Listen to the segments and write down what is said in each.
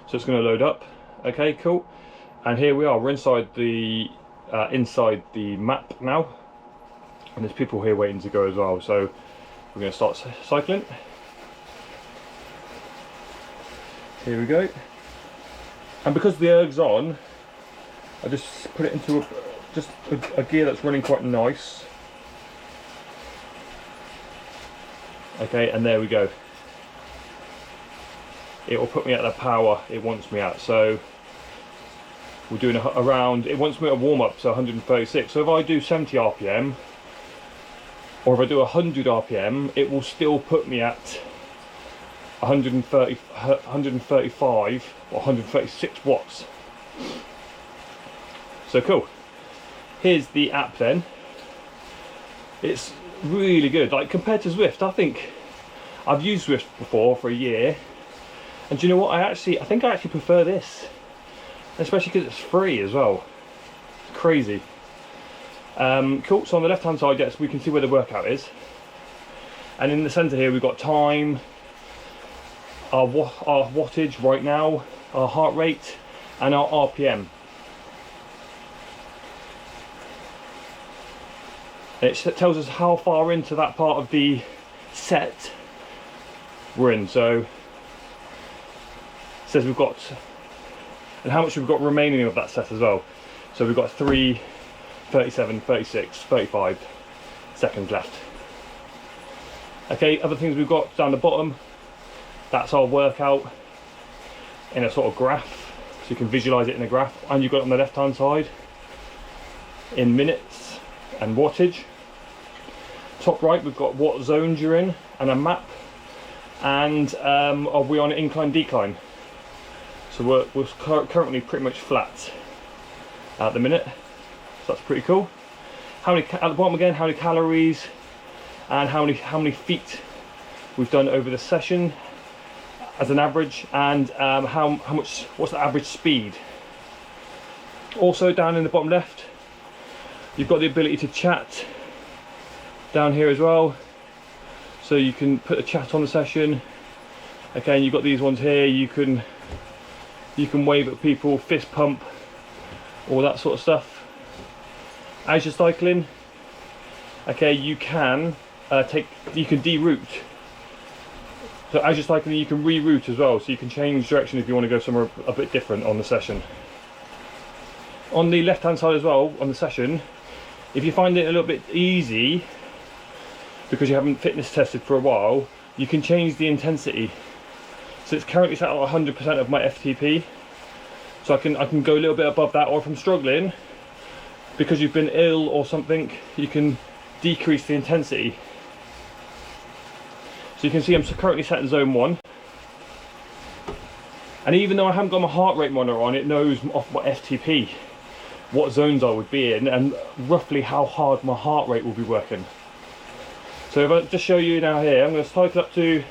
So it's going to load up. Okay, cool. And here we are. We're inside the map now, and there's people here waiting to go as well. So we're going to start cycling. Here we go. And because the erg's on, I just put it into a gear that's running quite nice. Okay, and there we go. It will put me at the power it wants me at. So we're doing around, it wants me at warm up, so 136. So if I do 70 RPM, or if I do 100 RPM, it will still put me at 135 or 136 watts. So cool. Here's the app then. It's really good. Like compared to Zwift, I think I've used Zwift before for a year, and do you know what? I think I actually prefer this, especially because it's free as well. It's crazy. Cool. So on the left hand side, yes, we can see where the workout is, and in the center here we've got time, our wattage right now, our heart rate, and our RPM. And it tells us how far into that part of the set we're in. So it says we've got, and how much we've got remaining of that set as well. So we've got 3, 37, 36, 35 seconds left. Okay, other things we've got down the bottom, that's our workout in a sort of graph, so you can visualize it in a graph. And you've got it on the left hand side in minutes and wattage. Top right, we've got what zones you're in and a map, and are we on incline decline. So we're currently pretty much flat at the minute, so that's pretty cool. How many at the bottom again, how many calories and how many feet we've done over the session as an average, and what's the average speed. Also down in the bottom left, you've got the ability to chat down here as well, so you can put a chat on the session. Okay, and you've got these ones here, you can wave at people, fist pump, all that sort of stuff. As you're cycling, okay, you can deroute. So as you're cycling, you can reroute as well, so you can change direction if you want to go somewhere a bit different on the session. On the left hand side as well, on the session, if you find it a little bit easy because you haven't fitness tested for a while, you can change the intensity. So it's currently set at 100% of my FTP, so I can go a little bit above that, or if I'm struggling because you've been ill or something, you can decrease the intensity. So you can see I'm currently set in zone 1, and even though I haven't got my heart rate monitor on, it knows off my FTP what zones I would be in and roughly how hard my heart rate will be working. So if I just show you now here, I'm going to cycle up to,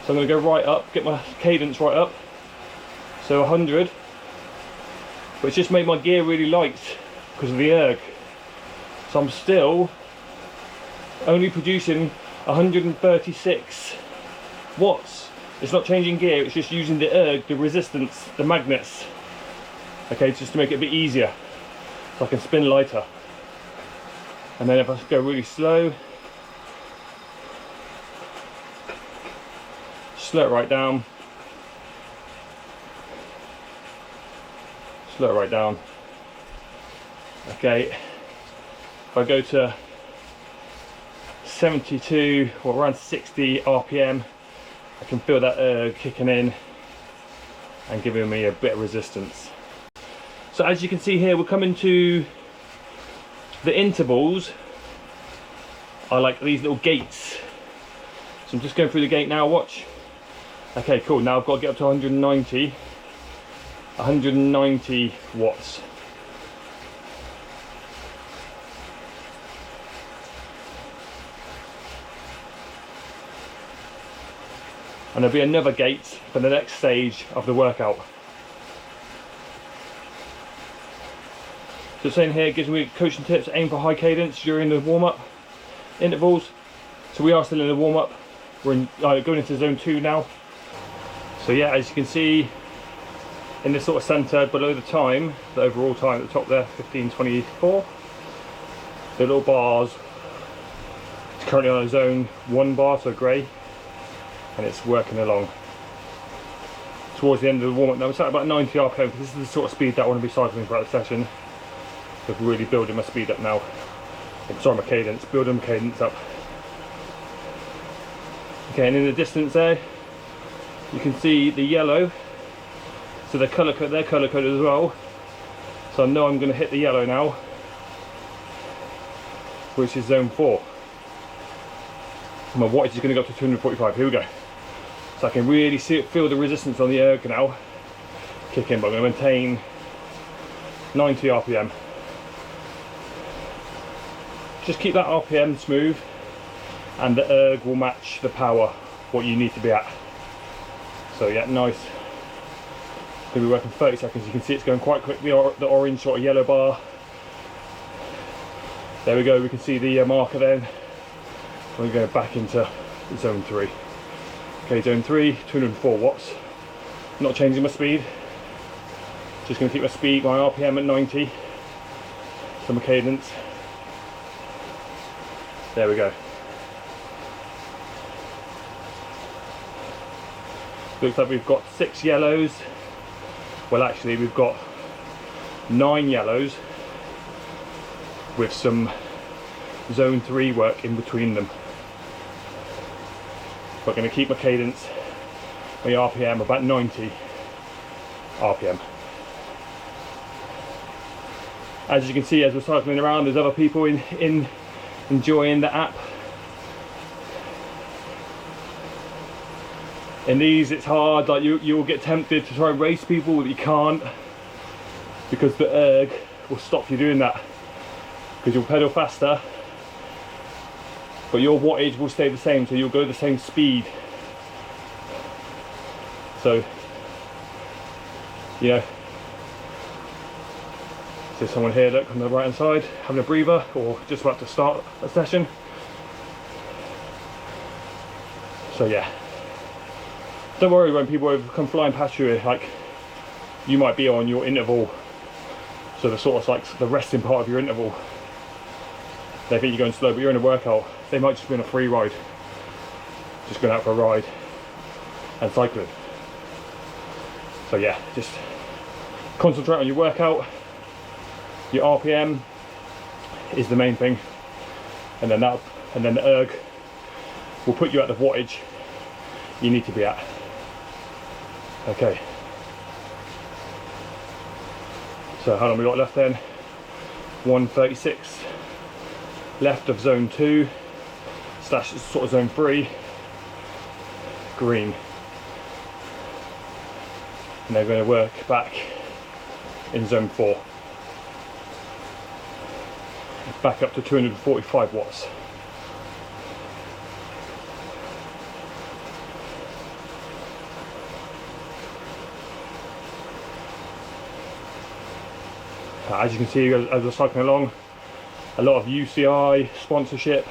so I'm going to go right up, get my cadence right up, so 100, but it's just made my gear really light because of the erg. So I'm still only producing 136 watts. It's not changing gear, it's just using the erg, the resistance, the magnets, okay, just to make it a bit easier so I can spin lighter. And then if I go really slow, slow it right down, slow it right down. Okay, if I go to 72 or around 60 RPM, I can feel that kicking in and giving me a bit of resistance. So as you can see here, we're coming to the intervals. I like these little gates, so I'm just going through the gate now, watch. Okay, cool, now I've got to get up to 190 watts. And there'll be another gate for the next stage of the workout. So it's saying here, gives me coaching tips, aim for high cadence during the warm-up intervals. So we are still in the warm-up, we're going into zone 2 now. So yeah, as you can see in this sort of centre below the time, the overall time at the top there, 15:24, the little bars, it's currently on a zone 1 bar, so grey, and it's working along. Towards the end of the warm-up now, it's at about 90 RPM, because this is the sort of speed that I want to be cycling throughout the session. So I'm really building my speed up now. I'm sorry, my cadence, building my cadence up. Okay, and in the distance there, you can see the yellow. So they're colour coded as well. So I know I'm going to hit the yellow now, which is zone 4. My wattage is going to go up to 245. Here we go. So I can really feel the resistance on the erg now kick in, but I'm going to maintain 90 RPM. Just keep that RPM smooth, and the erg will match the power, what you need to be at. So yeah, nice. Going to be working 30 seconds. You can see it's going quite quick, the orange sort of yellow bar. There we go, we can see the marker then. We're going back into zone 3. Okay, zone 3, 204 watts. Not changing my speed. Just going to keep my speed, my RPM at 90. So my cadence. There we go. Looks like we've got 6 yellows. Well, actually, we've got 9 yellows with some zone 3 work in between them. We're going to keep my cadence, my RPM about 90 RPM. As you can see, as we're cycling around, there's other people enjoying the app. In these, it's hard, like you'll get tempted to try and race people, but you can't, because the erg will stop you doing that, because you'll pedal faster, but your wattage will stay the same, so you'll go the same speed. So, yeah. There's someone here, look, on the right hand side, having a breather, or just about to start a session. So yeah. Don't worry when people come flying past you, like, you might be on your interval, so the sort of like the resting part of your interval. They think you're going slow, but you're in a workout. They might just be on a free ride, just going out for a ride and cycling. So yeah, just concentrate on your workout. Your RPM is the main thing, and then the erg will put you at the wattage you need to be at. Okay. So how long we got left then? 136 left of zone 2 / sort of zone 3, green. And they're going to work back in zone 4. Back up to 245 watts. As you can see, as we're cycling along, a lot of UCI sponsorship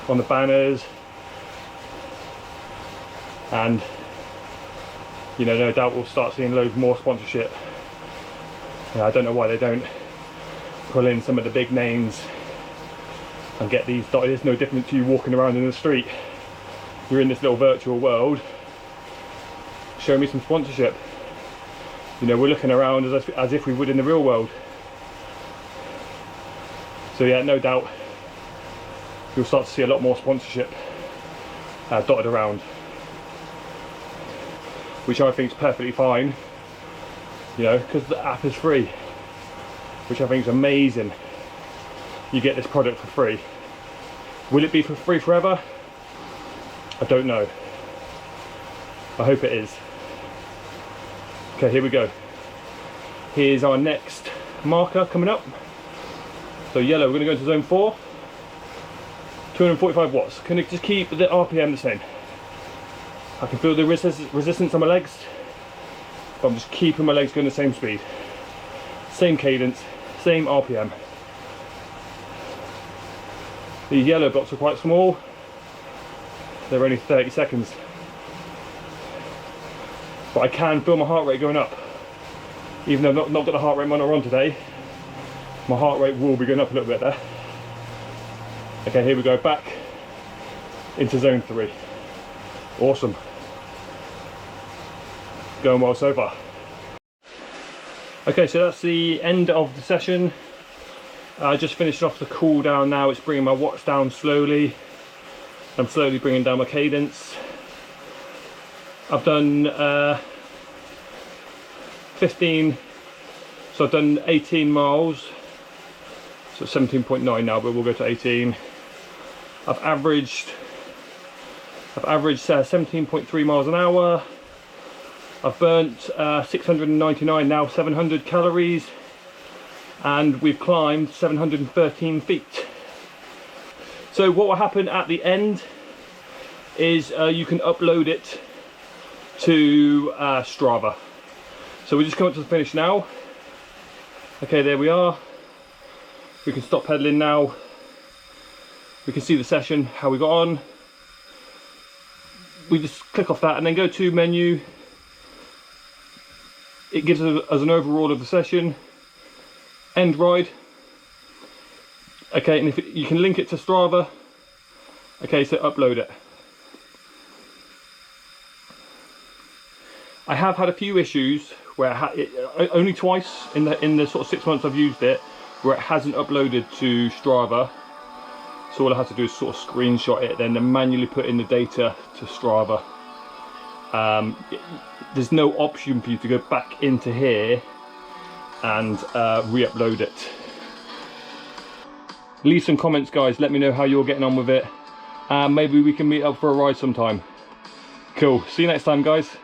on the banners, and you know, no doubt we'll start seeing loads more sponsorship. I don't know why they don't pull in some of the big names and get these dotted. It's no different to you walking around in the street. You're in this little virtual world. Show me some sponsorship. You know, we're looking around as if we would in the real world. So yeah, no doubt you'll start to see a lot more sponsorship dotted around, which I think is perfectly fine, you know, because the app is free, which I think is amazing. You get this product for free. Will it be for free forever? I don't know. I hope it is. Okay, here we go. Here's our next marker coming up. So yellow, we're going to go into zone 4. 245 watts. Can I just keep the RPM the same? I can feel the resistance on my legs, but I'm just keeping my legs going the same speed. Same cadence, same RPM. These yellow blocks are quite small. They're only 30 seconds. but I can feel my heart rate going up. Even though I've not got the heart rate monitor on today, my heart rate will be going up a little bit there. Okay, here we go, back into zone 3. Awesome. Going well so far. Okay, so that's the end of the session. I just finished off the cool down now. It's bringing my watts down slowly. I'm slowly bringing down my cadence. I've done 15, so I've done 18 miles. So 17.9 now, but we'll go to 18. I've averaged 17.3 miles an hour. I've burnt 699, now 700 calories, and we've climbed 713 feet. So what will happen at the end is you can upload it to Strava. So we just come up to the finish now. Okay, there we are. We can stop pedaling now. We can see the session, how we got on. We just click off that and then go to menu. It gives us an overall of the session. End ride. Okay, and if you can link it to Strava. Okay, so upload it. I have had a few issues where only twice in the sort of 6 months I've used it, where it hasn't uploaded to Strava. So all I have to do is sort of screenshot it, then manually put in the data to Strava. There's no option for you to go back into here and re-upload it. Leave some comments, guys. Let me know how you're getting on with it. Maybe we can meet up for a ride sometime. Cool. See you next time, guys.